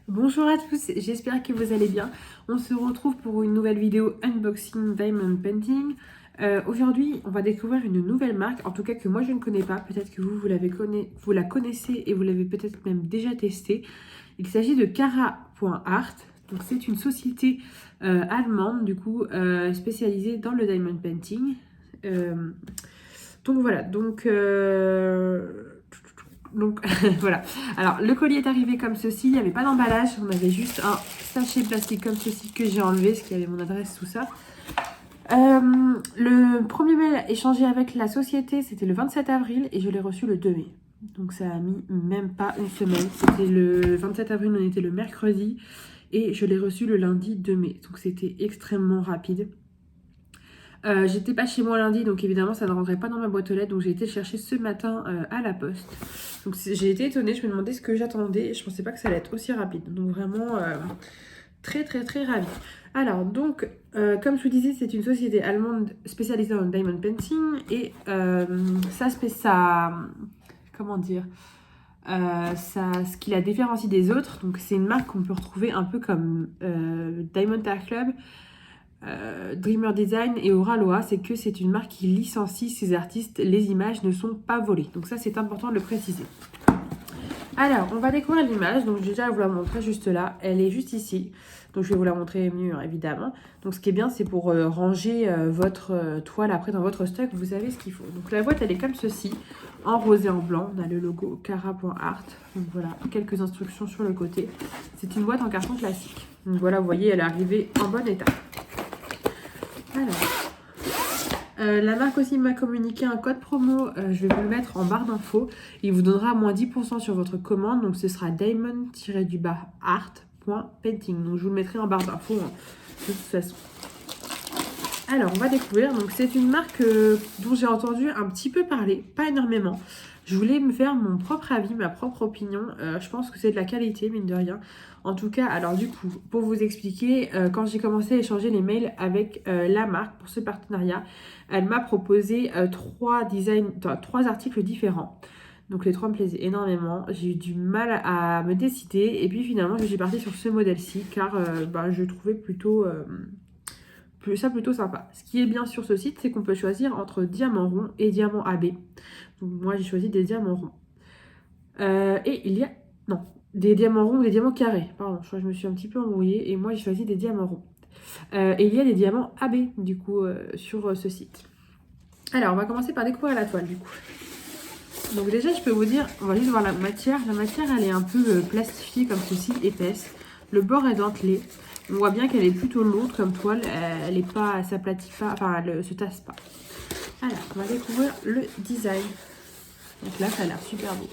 Bonjour à tous, j'espère que vous allez bien. On se retrouve pour une nouvelle vidéo unboxing Diamond Painting. Aujourd'hui, on va découvrir une nouvelle marque, en tout cas que moi je ne connais pas. Peut-être que vous la connaissez et vous l'avez peut-être même déjà testée. Il s'agit de Cara.art. Donc c'est une société allemande du coup spécialisée dans le Diamond Painting. Donc voilà, donc voilà. Alors le colis est arrivé comme ceci, il n'y avait pas d'emballage, on avait juste un sachet plastique comme ceci que j'ai enlevé, ce qui avait mon adresse, tout ça. Le premier mail échangé avec la société, c'était le 27 avril et je l'ai reçu le 2 mai. Donc ça a mis même pas une semaine. C'était le 27 avril, on était le mercredi et je l'ai reçu le lundi 2 mai. Donc c'était extrêmement rapide. J'étais pas chez moi lundi, donc évidemment ça ne rentrait pas dans ma boîte aux lettres, donc j'ai été le chercher ce matin à la poste. Donc j'ai été étonnée, je me demandais ce que j'attendais et je pensais pas que ça allait être aussi rapide. Donc vraiment très ravie. Alors donc, comme je vous disais, c'est une société allemande spécialisée dans le diamond painting et comment dire, ce qui la différencie des autres. Donc c'est une marque qu'on peut retrouver un peu comme Diamond Art Club, Dreamer Design et Oraloa, c'est que c'est une marque qui licencie ses artistes, les images ne sont pas volées. Donc ça c'est important de le préciser. Alors on va découvrir l'image, donc déjà je vous la montrer juste là, elle est juste ici. Donc je vais vous la montrer mieux évidemment. Donc ce qui est bien c'est pour ranger votre toile après dans votre stock, vous savez ce qu'il faut. Donc la boîte elle est comme ceci, en rose et en blanc, on a le logo Cara.art. Donc voilà, quelques instructions sur le côté. C'est une boîte en carton classique. Donc voilà, vous voyez elle est arrivée en bon état. Alors, la marque aussi m'a communiqué un code promo, je vais vous le mettre en barre d'infos. Il vous donnera moins 10% sur votre commande, donc ce sera diamond-art.painting. Donc je vous le mettrai en barre d'infos de toute façon. Alors on va découvrir, donc c'est une marque dont j'ai entendu un petit peu parler, pas énormément. Je voulais me faire mon propre avis, ma propre opinion. Je pense que c'est de la qualité, mine de rien. En tout cas, alors du coup, pour vous expliquer, quand j'ai commencé à échanger les mails avec la marque pour ce partenariat, elle m'a proposé trois articles différents. Donc les trois me plaisaient énormément. J'ai eu du mal à me décider. Et puis finalement, je suis partie sur ce modèle-ci car je trouvais plutôt sympa. Ce qui est bien sur ce site, c'est qu'on peut choisir entre diamant rond et diamant AB. Donc moi, j'ai choisi des diamants ronds. Et il y a... Non, des diamants ronds ou des diamants carrés. Pardon, je crois que je me suis un petit peu embrouillée. Et moi, j'ai choisi des diamants ronds. Et il y a des diamants AB, du coup, sur ce site. Alors, on va commencer par découvrir la toile, du coup. Donc déjà, je peux vous dire, on va juste voir la matière. La matière, elle est un peu plastifiée comme ceci, épaisse. Le bord est dentelé. On voit bien qu'elle est plutôt lourde comme toile. Elle est pas, elle s'aplatit pas, enfin, elle se tasse pas. Alors, on va découvrir le design. Donc là, ça a l'air super beau.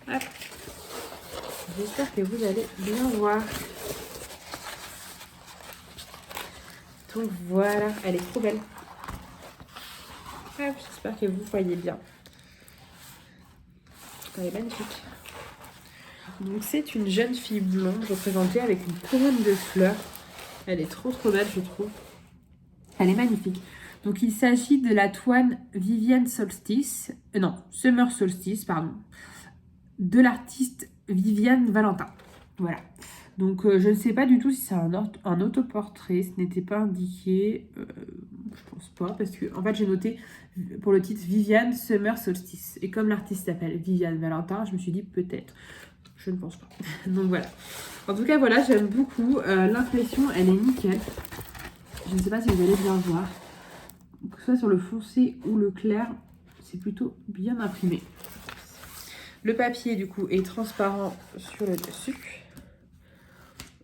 Hop. J'espère que vous allez bien voir. Donc voilà, elle est trop belle. Hop, j'espère que vous voyez bien. Elle est magnifique. Donc c'est une jeune fille blonde représentée avec une couronne de fleurs. Elle est trop belle, je trouve. Elle est magnifique. Donc il s'agit de la toile Vivienne Solstice, Summer Solstice, pardon, de l'artiste Viviane Valentin. Voilà. Donc je ne sais pas du tout si c'est un autoportrait, ce n'était pas indiqué, je pense pas, parce que en fait j'ai noté pour le titre Viviane Summer Solstice. Et comme l'artiste s'appelle Viviane Valentin, je me suis dit peut-être. Je ne pense pas. Donc voilà. En tout cas voilà, j'aime beaucoup. L'impression, elle est nickel. Je ne sais pas si vous allez bien voir. Que ce soit sur le foncé ou le clair, c'est plutôt bien imprimé. Le papier du coup est transparent sur le dessus.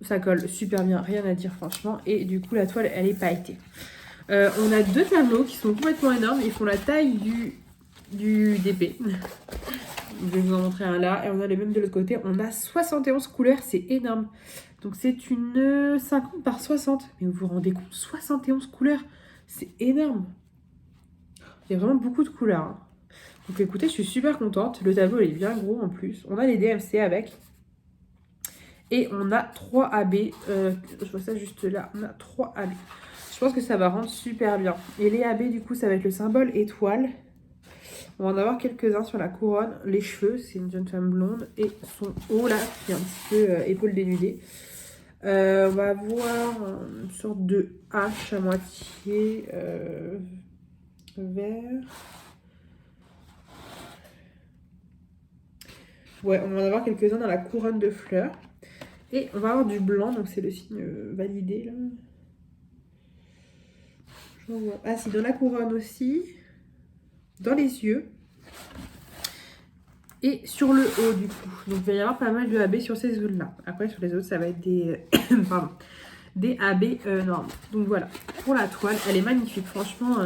Ça colle super bien, rien à dire franchement. Et du coup la toile elle est pailletée. On a deux tableaux qui sont complètement énormes. Ils font la taille du DP. Je vais vous en montrer un là. Et on a le même de l'autre côté. On a 71 couleurs, c'est énorme. Donc c'est une 50 par 60. Mais vous vous rendez compte, 71 couleurs, c'est énorme. Il y a vraiment beaucoup de couleurs. Hein. Donc écoutez, je suis super contente. Le tableau il est bien gros en plus. On a les DMC avec. Et on a 3 AB. Je vois ça juste là. On a 3 AB. Je pense que ça va rendre super bien. Et les AB, du coup, ça va être le symbole étoile. On va en avoir quelques-uns sur la couronne. Les cheveux, c'est une jeune femme blonde. Et son haut là, qui est un petit peu épaule dénudée. On va avoir une sorte de hache à moitié vert. Ouais, on va en avoir quelques-uns dans la couronne de fleurs. Et on va avoir du blanc, donc c'est le signe validé là. Ah si, dans la couronne aussi, dans les yeux et sur le haut du coup. Donc il va y avoir pas mal de AB sur ces zones-là. Après sur les autres, ça va être des, pardon, des AB normaux. Donc voilà, pour la toile, elle est magnifique. Franchement,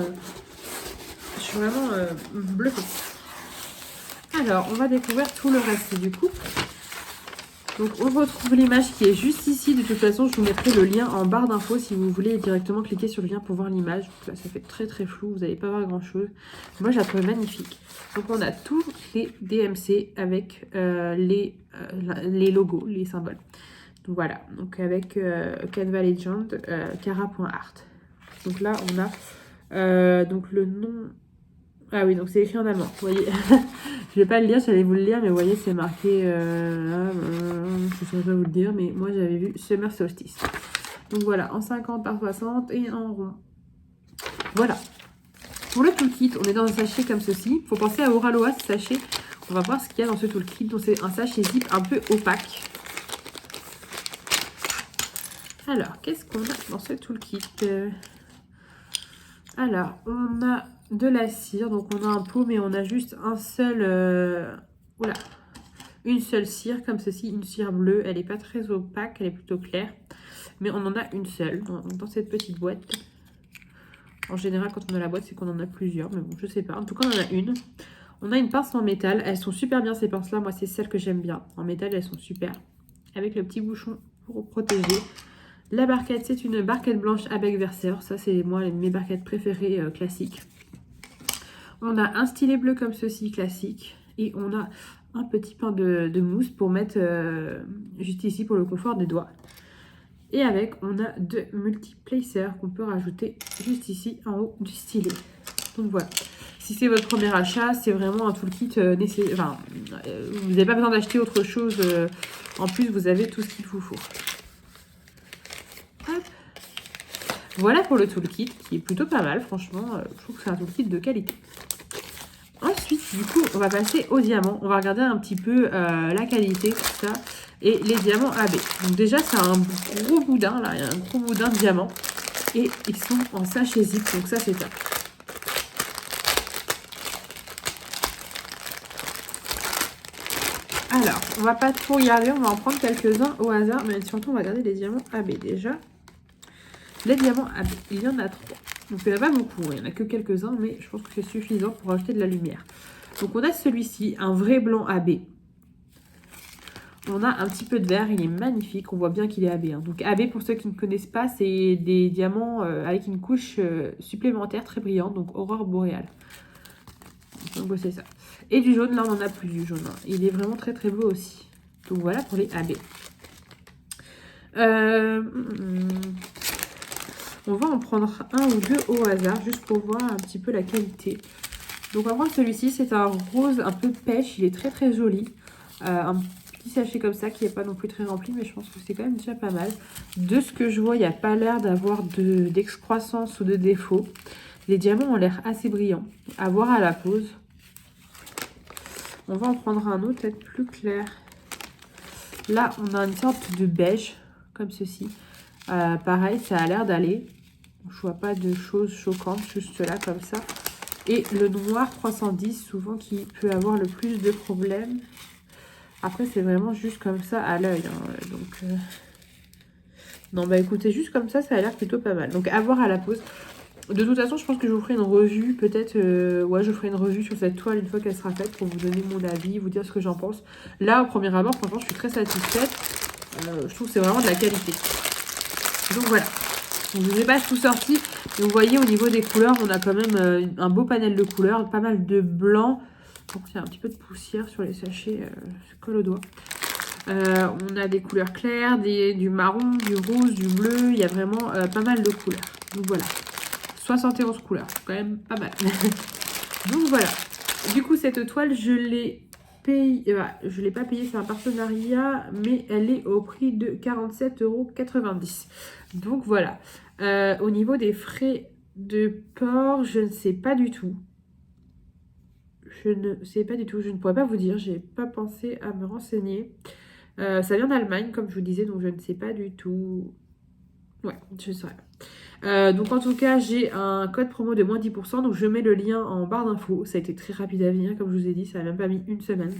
je suis vraiment bluffée. Alors, on va découvrir tout le reste du coup. Donc on retrouve l'image qui est juste ici. De toute façon, je vous mettrai le lien en barre d'infos si vous voulez directement cliquer sur le lien pour voir l'image. Là, ça fait très très flou, vous n'allez pas voir grand chose. Moi, je la trouve magnifique. Donc on a tous les DMC avec les logos, les symboles. Donc voilà, donc avec Canva Legend, Cara.art. Donc là, on a donc le nom... Ah oui, donc c'est écrit en allemand, vous voyez. Je vais pas le lire, j'allais vous le lire, mais vous voyez, c'est marqué... je ne saurais pas vous le dire, mais moi j'avais vu Summer Solstice. Donc voilà, en 50 par 60 et en rond. Voilà. Pour le toolkit, on est dans un sachet comme ceci. Il faut penser à Oraloa, ce sachet. On va voir ce qu'il y a dans ce toolkit. Donc c'est un sachet zip un peu opaque. Alors, qu'est-ce qu'on a dans ce toolkit? Alors, on a de la cire, donc on a un pot, mais on a juste un seul, voilà, une seule cire comme ceci, une cire bleue. Elle n'est pas très opaque, elle est plutôt claire, mais on en a une seule dans cette petite boîte. En général, quand on a la boîte, c'est qu'on en a plusieurs, mais bon, je sais pas. En tout cas, on en a une. On a une pince en métal, elles sont super bien ces pinces-là. Moi, c'est celles que j'aime bien. En métal, elles sont super, avec le petit bouchon pour protéger. La barquette, c'est une barquette blanche avec verseur. Ça, c'est moi mes barquettes préférées classiques. On a un stylet bleu comme ceci, classique. Et on a un petit pain de mousse pour mettre juste ici pour le confort des doigts. Et avec, on a deux multi-placers qu'on peut rajouter juste ici en haut du stylet. Donc voilà. Si c'est votre premier achat, c'est vraiment un toolkit nécessaire. Enfin, vous n'avez pas besoin d'acheter autre chose. En plus, vous avez tout ce qu'il vous faut. Hop. Voilà pour le toolkit qui est plutôt pas mal. Franchement, je trouve que c'est un toolkit de qualité. Ensuite, du coup, on va passer aux diamants. On va regarder un petit peu la qualité, tout ça. Et les diamants AB. Donc déjà, c'est un gros boudin, là. Il y a un gros boudin de diamants. Et ils sont en sachet zip. Donc ça, c'est top. Alors, on va pas tout regarder. On va en prendre quelques-uns au hasard. Mais surtout, on va regarder les diamants AB déjà. Les diamants AB, il y en a 3. Donc il n'y en a pas beaucoup, il n'y en a que quelques-uns, mais je pense que c'est suffisant pour ajouter de la lumière. Donc on a celui-ci, un vrai blanc AB. On a un petit peu de vert, il est magnifique, on voit bien qu'il est AB. Hein. Donc AB, pour ceux qui ne connaissent pas, c'est des diamants avec une couche supplémentaire très brillante, donc aurore boréale. Donc c'est ça. Et du jaune, là on en a plus du jaune. Hein. Il est vraiment très très beau aussi. Donc voilà pour les AB. On va en prendre un ou deux au hasard, juste pour voir un petit peu la qualité. Donc on va prendre celui-ci, c'est un rose un peu pêche, il est très très joli. Un petit sachet comme ça qui n'est pas non plus très rempli, mais je pense que c'est quand même déjà pas mal. De ce que je vois, il n'y a pas l'air d'avoir d'excroissance ou de défaut. Les diamants ont l'air assez brillants. À voir à la pose. On va en prendre un autre, peut-être plus clair. Là, on a une sorte de beige, comme ceci. Pareil, ça a l'air d'aller. Je vois pas de choses choquantes, juste là, comme ça. Et le noir 310, souvent, qui peut avoir le plus de problèmes. Après, c'est vraiment juste comme ça à l'œil. Hein. Donc, non, bah écoutez, juste comme ça, ça a l'air plutôt pas mal. Donc, à voir à la pose. De toute façon, je pense que je vous ferai une revue, peut-être, ouais, je ferai une revue sur cette toile une fois qu'elle sera faite pour vous donner mon avis, vous dire ce que j'en pense. Là, au premier abord, franchement, je suis très satisfaite. Je trouve que c'est vraiment de la qualité. Donc voilà, je ne vous ai pas tout sorti, mais vous voyez au niveau des couleurs, on a quand même un beau panel de couleurs, pas mal de blanc. Donc il y a un petit peu de poussière sur les sachets, ça colle au doigt. On a des couleurs claires, du marron, du rose, du bleu, il y a vraiment pas mal de couleurs. Donc voilà, 71 couleurs, quand même pas mal. Donc voilà, du coup cette toile, je l'ai payée, je l'ai pas payée, c'est un partenariat, mais elle est au prix de 47,90 €. Donc voilà. Au niveau des frais de port, je ne sais pas du tout. Je ne sais pas du tout, je ne pourrais pas vous dire, j'ai pas pensé à me renseigner. Ça vient d'Allemagne, comme je vous disais, donc je ne sais pas du tout. Ouais, je saurais. Donc en tout cas, j'ai un code promo de moins 10%, donc je mets le lien en barre d'infos. Ça a été très rapide à venir, comme je vous ai dit, ça n'a même pas mis une semaine.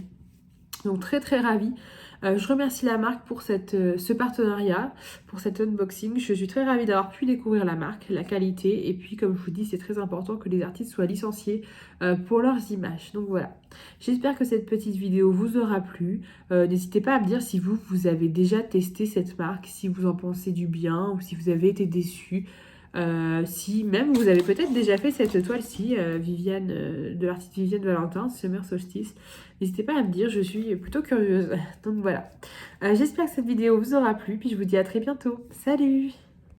Donc très très ravie. Je remercie la marque pour ce partenariat, pour cet unboxing. Je suis très ravie d'avoir pu découvrir la marque, la qualité. Et puis comme je vous dis, c'est très important que les artistes soient licenciés pour leurs images. Donc voilà. J'espère que cette petite vidéo vous aura plu. N'hésitez pas à me dire si vous avez déjà testé cette marque, si vous en pensez du bien ou si vous avez été déçus. Si même vous avez peut-être déjà fait cette toile-ci, Viviane, de l'artiste Viviane Valentin, Summer Solstice. N'hésitez pas à me dire, je suis plutôt curieuse. Donc voilà. J'espère que cette vidéo vous aura plu, puis je vous dis à très bientôt. Salut!